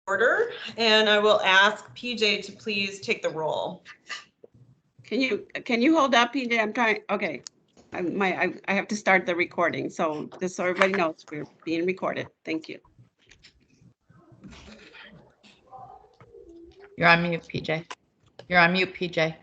order, and I will ask PJ to please take the roll. Can you hold up, PJ? I'm trying. Okay. I have to start the recording. So just so everybody knows, we're being recorded. Thank you. You're on mute, PJ. You're on mute, PJ.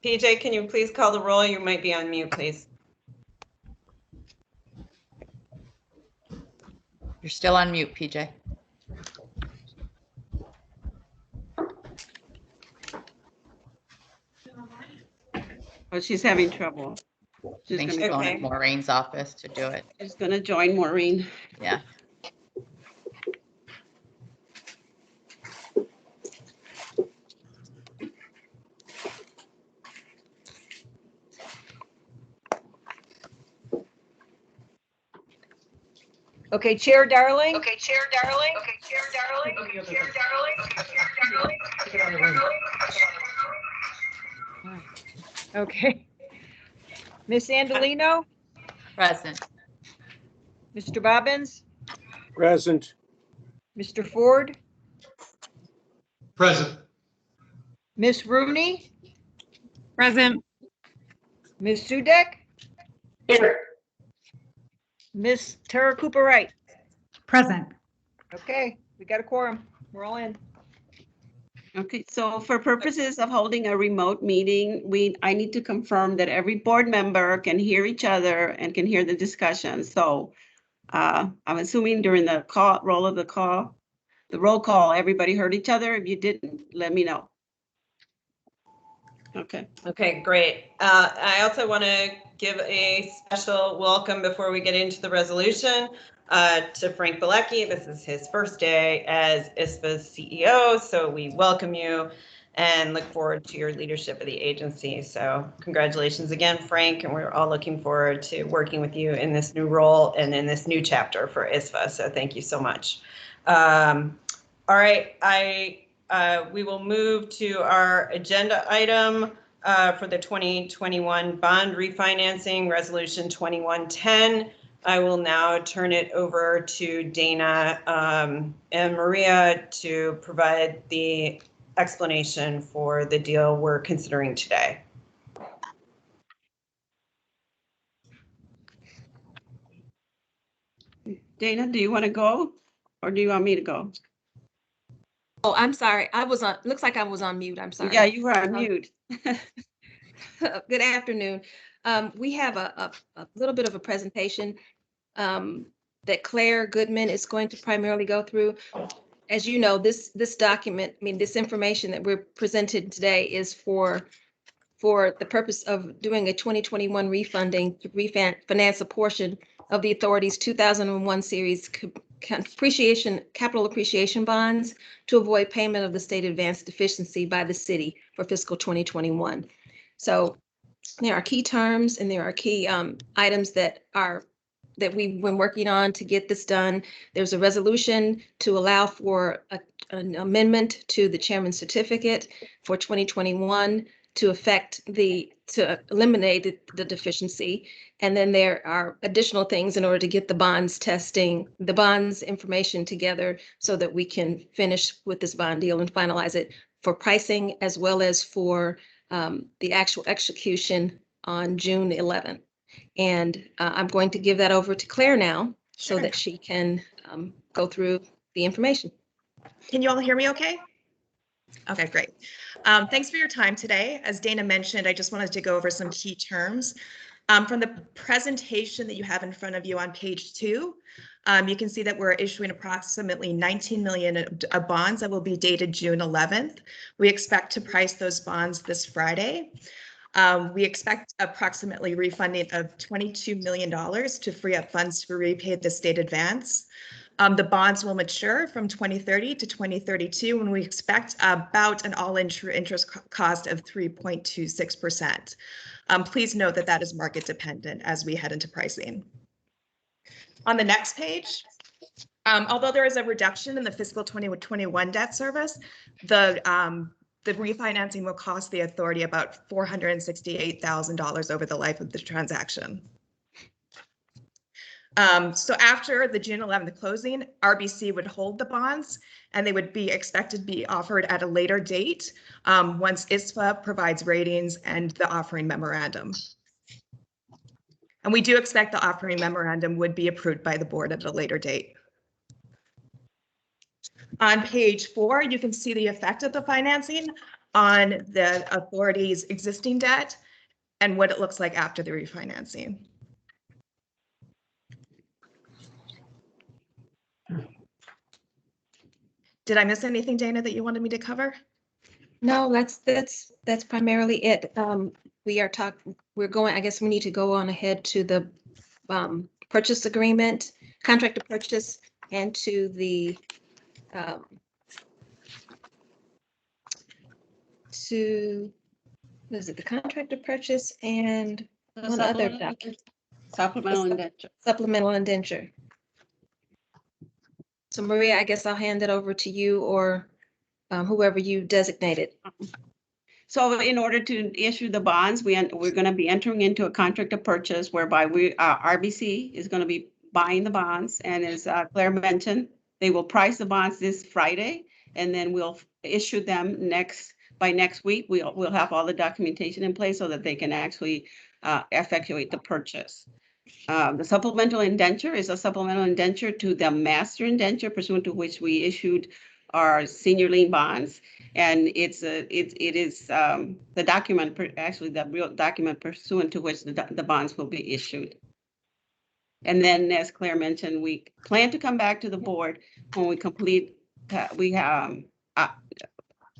PJ, can you please call the roll? You might be on mute, please. You're still on mute, PJ. Oh, she's having trouble. I She's think she's gonna, going Okay. to Maureen's office to do it. she's gonna join Maureen. Yeah. Okay, Chair Darling. Okay, Chair Darling. Okay, Chair Darling. Okay, Chair Darling. Okay, Chair Darling. Okay. Miss Andolino, Present. Mr. Bobbins, Present. Mr. Ford, Present. Miss Rooney, Present. Miss Dudek, Here. Miss Tara Cooper Wright. Present. Okay, we got a quorum. We're all in. Okay, so for purposes of holding a remote meeting, I need to confirm that every board member can hear each other and can hear the discussion. So I'm assuming during the roll call, everybody heard each other. If you didn't, let me know. Okay. Okay, great. I also want to give a special welcome before we get into the resolution to Frank Bilecki. This is his first day as ISPA's CEO, so we welcome you and look forward to your leadership of the agency. So congratulations again, Frank, and we're all looking forward to working with you in this new role and in this new chapter for ISPA. So thank you so much. All right, we will move to our agenda item for the 2021 bond refinancing, Resolution 2110. I will now turn it over to Dana and Maria to provide the explanation for the deal we're considering today. Dana, do you want to go or do you want me to go? Oh, I'm sorry. I was on, looks like I was on mute. I'm sorry. Yeah, you were on mute. Good afternoon. We have a little bit of a presentation that Claire Goodman is going to primarily go through. As you know, this document, this information that we're presented today is for the purpose of doing a 2021 refunding to refinance a portion of the authority's 2001 series capital appreciation bonds to avoid payment of the state advance deficiency by the city for fiscal 2021. So there are key terms and there are key items that we've been working on to get this done. There's a resolution to allow for an amendment to the chairman's certificate for 2021 to eliminate the deficiency. And then there are additional things in order to get the bonds information together so that we can finish with this bond deal and finalize it for pricing as well as for the actual execution on June 11th. And I'm going to give that over to Claire now so that she can go through the information. Can you all hear me okay? Okay, great. Thanks for your time today. As Dana mentioned, I just wanted to go over some key terms. From the presentation that you have in front of you on page 2, you can see that we're issuing approximately 19 million of bonds that will be dated June 11th. We expect to price those bonds this Friday. We expect approximately refunding of $22 million to free up funds to repay the state advance. The bonds will mature from 2030 to 2032, and we expect about an all-in true interest cost of 3.26%. Please note that that is market dependent as we head into pricing. On the next page, although there is a reduction in the fiscal 2021 debt service, the the refinancing will cost the authority about $468,000 over the life of the transaction. So after the June 11th closing, RBC would hold the bonds and they would be expected to be offered at a later date once ISFA provides ratings and the offering memorandum. And we do expect the offering memorandum would be approved by the board at a later date. On page 4, you can see the effect of the financing on the authority's existing debt and what it looks like after the refinancing. Did I miss anything, Dana, that you wanted me to cover? No, that's primarily it. We're going, I guess we need to go on ahead to the purchase agreement, contract to purchase, and to the what is it, the contract to purchase and one other document, Supplemental indenture. supplemental indenture. So Maria, I guess I'll hand it over to you or whoever you designated. So in order to issue the bonds, we're going to be entering into a contract of purchase whereby RBC is going to be buying the bonds. And as Claire mentioned, they will price the bonds this Friday, and then we'll issue them by next week. We'll have all the documentation in place so that they can actually effectuate the purchase. The supplemental indenture is a supplemental indenture to the master indenture pursuant to which we issued our senior lien bonds. And it is the document, actually the real document pursuant to which the bonds will be issued. And then, as Claire mentioned, we plan to come back to the board when we complete,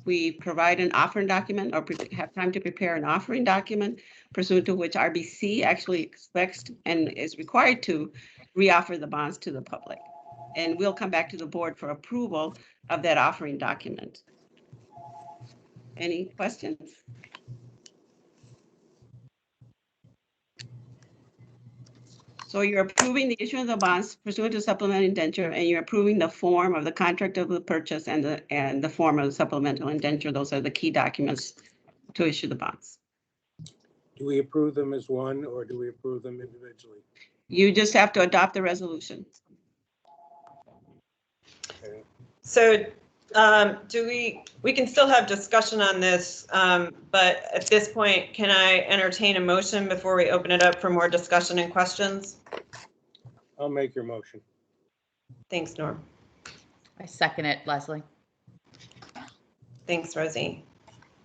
we provide an offering document or have time to prepare an offering document pursuant to which RBC actually expects and is required to reoffer the bonds to the public. And we'll come back to the board for approval of that offering document. Any questions? So you're approving the issuance of the bonds pursuant to supplemental indenture, and you're approving the form of the contract of the purchase and the form of the supplemental indenture. Those are the key documents to issue the bonds. Do we approve them as one or do we approve them individually? You just have to adopt the resolution. Okay. So we can still have discussion on this, but at this point, can I entertain a motion before we open it up for more discussion and questions? I'll make your motion. Thanks, Norm. I second it, Leslie. Thanks, Rosie.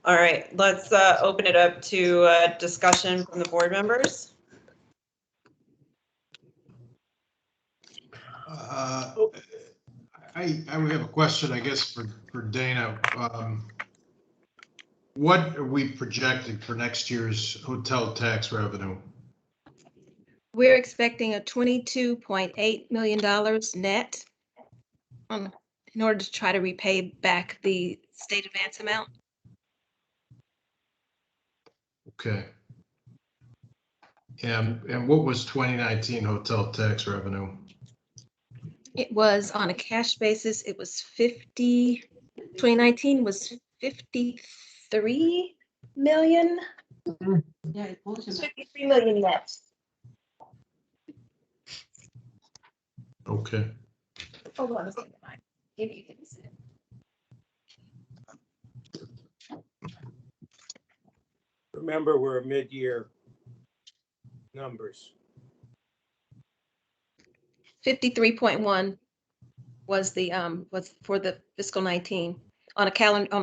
All right, let's open it up to discussion from the board members. I would have a question, I guess, for Dana. What are we projecting for next year's hotel tax revenue? We're expecting a $22.8 million net in order to try to repay back the state advance amount. Okay. And what was 2019 hotel tax revenue? It was on a cash basis, it was 2019 was 53 million. Yeah, 53 million net. Okay. Hold on a second. I give you this. Remember, we're mid-year numbers. 53.1 was was for the fiscal 19 on a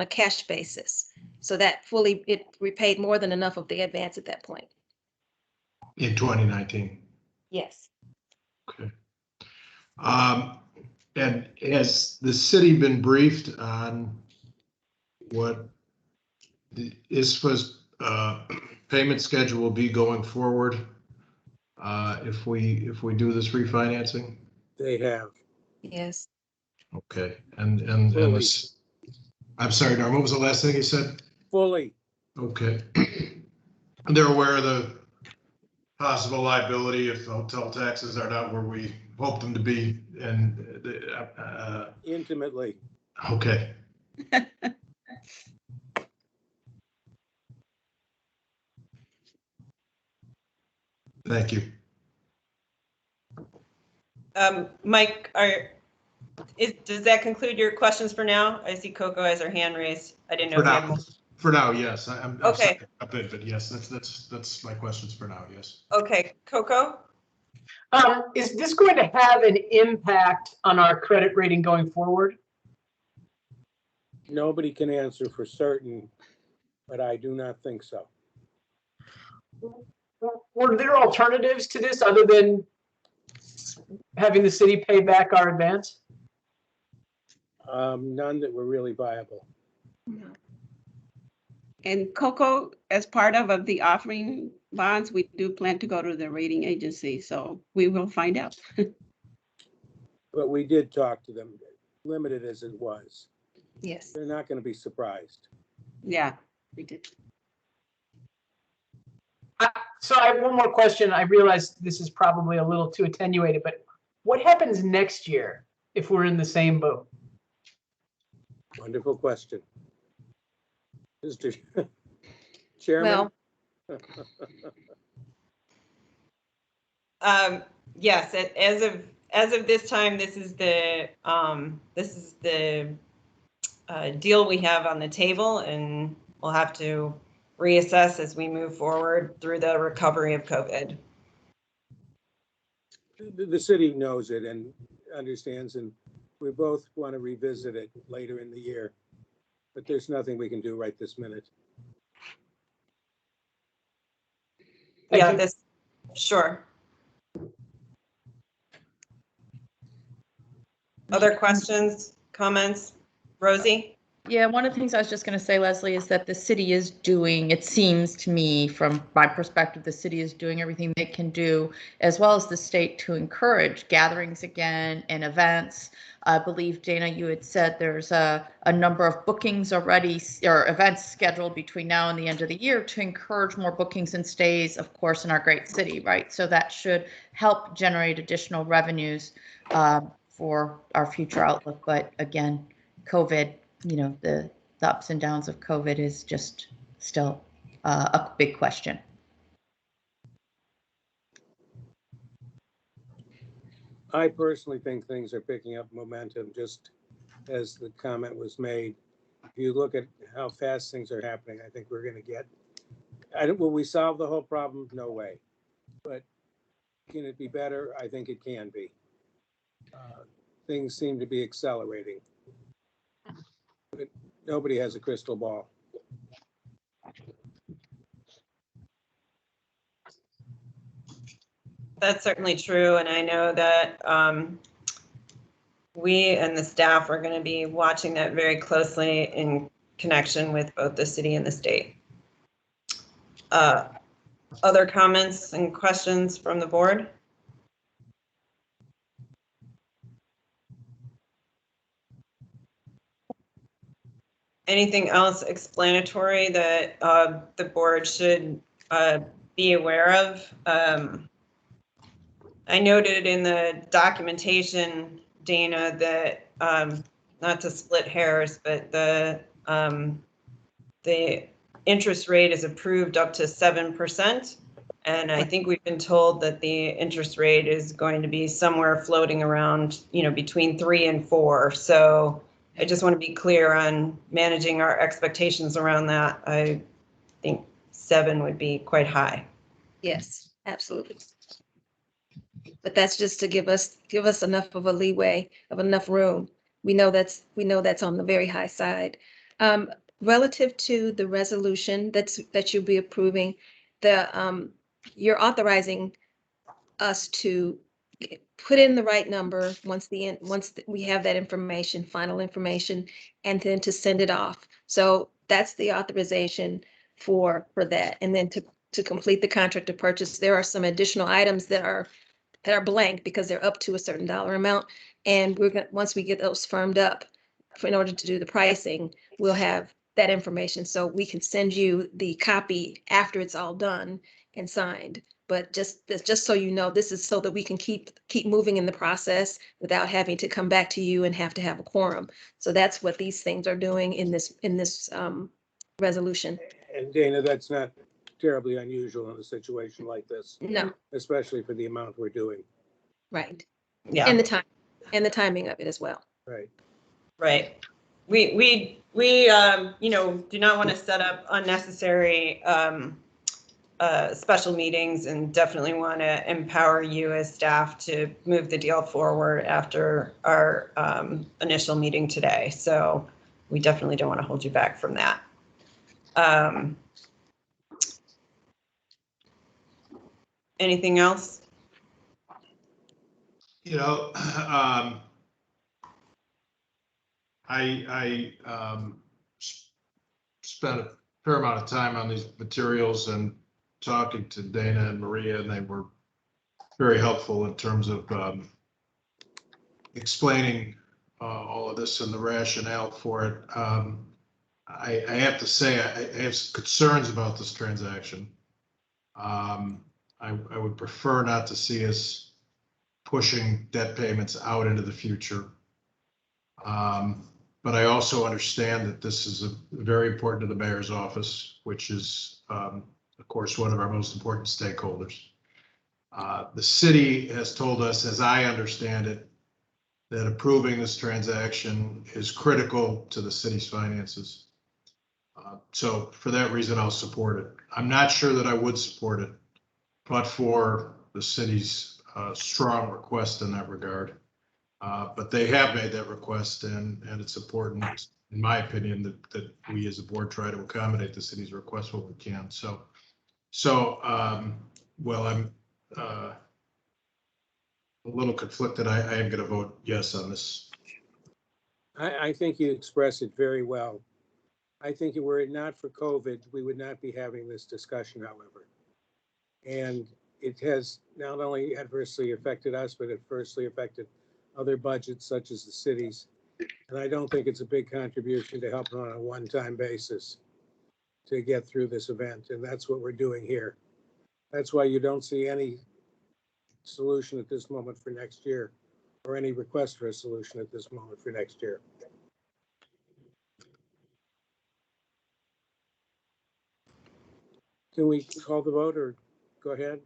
cash basis. So that it repaid more than enough of the advance at that point. In 2019. Yes. Okay. And has the city been briefed on what the ISFA's payment schedule will be going forward if we do this refinancing? They have. Yes. Okay. And this, I'm sorry, Norm, what was the last thing you said? Fully. Okay. They're aware of the possible liability if hotel taxes are not where we hope them to be, and Intimately. okay. Thank you. Mike, does that conclude your questions for now? I see Coco has her hand raised. I didn't know For if you had now, more. for now, yes. I'm Okay. sorry, a bit, but yes, that's my questions for now, yes. Okay, Coco? Is this going to have an impact on our credit rating going forward? Nobody can answer for certain, but I do not think so. Were there alternatives to this other than having the city pay back our advance? None that were really viable. And Coco, as part of the offering bonds, we do plan to go to the rating agency, so we will find out. But we did talk to them, limited as it was. Yes. They're not going to be surprised. Yeah, we did. So I have one more question. I realize this is probably a little too attenuated, but what happens next year if we're in the same boat? Wonderful question. Mr. Chairman? Well, Yes, as of this time, this is the deal we have on the table, and we'll have to reassess as we move forward through the recovery of COVID. The city knows it and understands, and we both want to revisit it later in the year. But there's nothing we can do right this minute. Thank you. Sure. Other questions, comments? Rosie? Yeah, one of the things I was just going to say, Leslie, is that the city is doing, it seems to me, from my perspective, the city is doing everything they can do, as well as the state, to encourage gatherings again and events. I believe, Dana, you had said there's a number of bookings already, or events scheduled between now and the end of the year to encourage more bookings and stays, of course, in our great city, right? So that should help generate additional revenues for our future outlook. But again, COVID, the ups and downs of COVID is just still a big question. I personally think things are picking up momentum, just as the comment was made. If you look at how fast things are happening, I think we're going to get, will we solve the whole problem? No way. But can it be better? I think it can be. Things seem to be accelerating. But nobody has a crystal ball. That's certainly true, and I know that we and the staff are going to be watching that very closely in connection with both the city and the state. Other comments and questions from the board? Anything else explanatory that the board should be aware of? I noted in the documentation, Dana, that not to split hairs, but the interest rate is approved up to 7%. And I think we've been told that the interest rate is going to be somewhere floating around, between 3 and 4. So I just want to be clear on managing our expectations around that. I think 7 would be quite high. yes, absolutely. But that's just to give us enough of a leeway, of enough room. We know that's on the very high side. Relative to the resolution that you'll be approving, you're authorizing us to put in the right number once we have that information, final information, and then to send it off. So that's the authorization for that. And then to complete the contract of purchase, there are some additional items that are blank because they're up to a certain dollar amount. And once we get those firmed up, in order to do the pricing, we'll have that information. So we can send you the copy after it's all done and signed. But just so you know, this is so that we can keep moving in the process without having to come back to you and have to have a quorum. So that's what these things are doing in this resolution. And Dana, that's not terribly unusual in a situation like this, No, especially for the amount we're doing. right. Yeah. And the timing of it as well. Right. Right. We you know, do not want to set up unnecessary special meetings, and definitely want to empower you as staff to move the deal forward after our initial meeting today. So we definitely don't want to hold you back from that. Anything else? You know, I spent a fair amount of time on these materials and talking to Dana and Maria, and they were very helpful in terms of explaining all of this and the rationale for it. I have to say, I have some concerns about this transaction. I would prefer not to see us pushing debt payments out into the future. But I also understand that this is very important to the mayor's office, which is, of course, one of our most important stakeholders. The city has told us, as I understand it, that approving this transaction is critical to the city's finances. So for that reason, I'll support it. I'm not sure that I would support it, but for the city's strong request in that regard. But they have made that request, and it's important, in my opinion, that we as a board try to accommodate the city's request what we can. Well, I'm a little conflicted. I am going to vote yes on this. I think you expressed it very well. I think were it not for COVID, we would not be having this discussion, however. And it has not only adversely affected us, but adversely affected other budgets such as the city's. And I don't think it's a big contribution to help on a one-time basis to get through this event. And that's what we're doing here. That's why you don't see any solution at this moment for next year, or any request for a solution at this moment for next year. Can we call the vote or go ahead?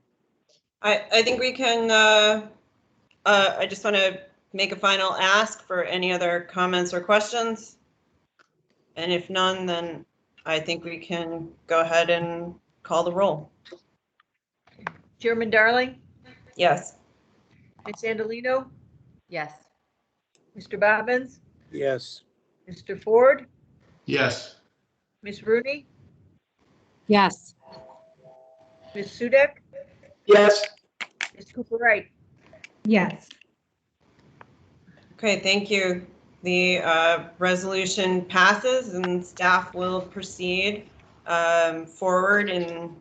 I think we can, I just want to make a final ask for any other comments or questions. And if none, then I think we can go ahead and call the roll. Chairman Darling, Yes. Ms. Andalino, Yes. Mr. Bobbins, Yes. Mr. Ford, Yes. Ms. Rooney, Yes. Ms. Sudek, Yes. Ms. Cooper Wright. Yes. Okay, thank you. The resolution passes and staff will proceed forward in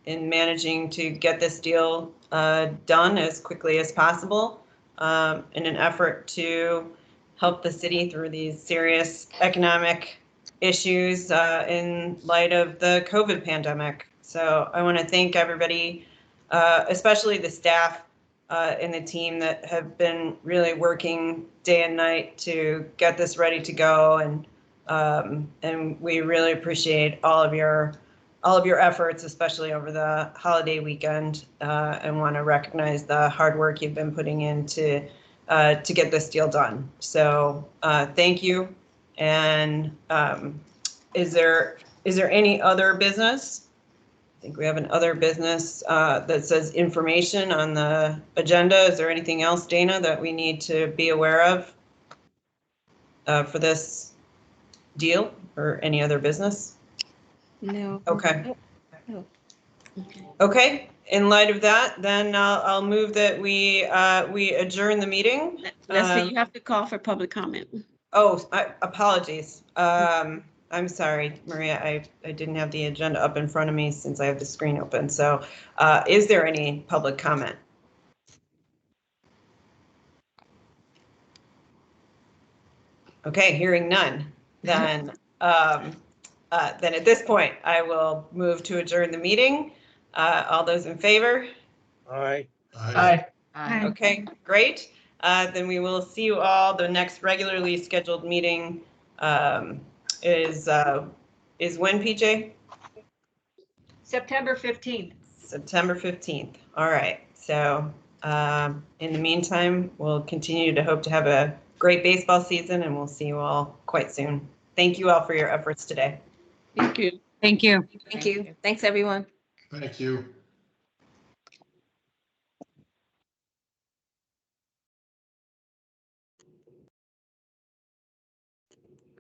managing to get this deal done as quickly as possible in an effort to help the city through these serious economic issues in light of the COVID pandemic. So I want to thank everybody, especially the staff and the team that have been really working day and night to get this ready to go, and we really appreciate all of your efforts, especially over the holiday weekend, and want to recognize the hard work you've been putting in to get this deal done. So thank you. And is there any other business? I think we have an other business that says information on the agenda. Is there anything else, Dana, that we need to be aware of for this deal or any other business? No. Okay. No. Okay. Okay. In light of that, then I'll move that we adjourn the meeting. Leslie, you have to call for public comment. Oh, apologies. I'm sorry, Maria, I didn't have the agenda up in front of me since I have the screen open. So is there any public comment? Okay, hearing none. Then at this point, I will move to adjourn the meeting. All those in favor? Aye. Aye. Okay, great. Then we will see you all. The next regularly scheduled meeting is when, PJ? September 15th. September 15th. All right. So in the meantime, we'll continue to hope to have a great baseball season, and we'll see you all quite soon. Thank you all for your efforts today. Thank you. Thank you. Thank you. Thanks, everyone. Thank you.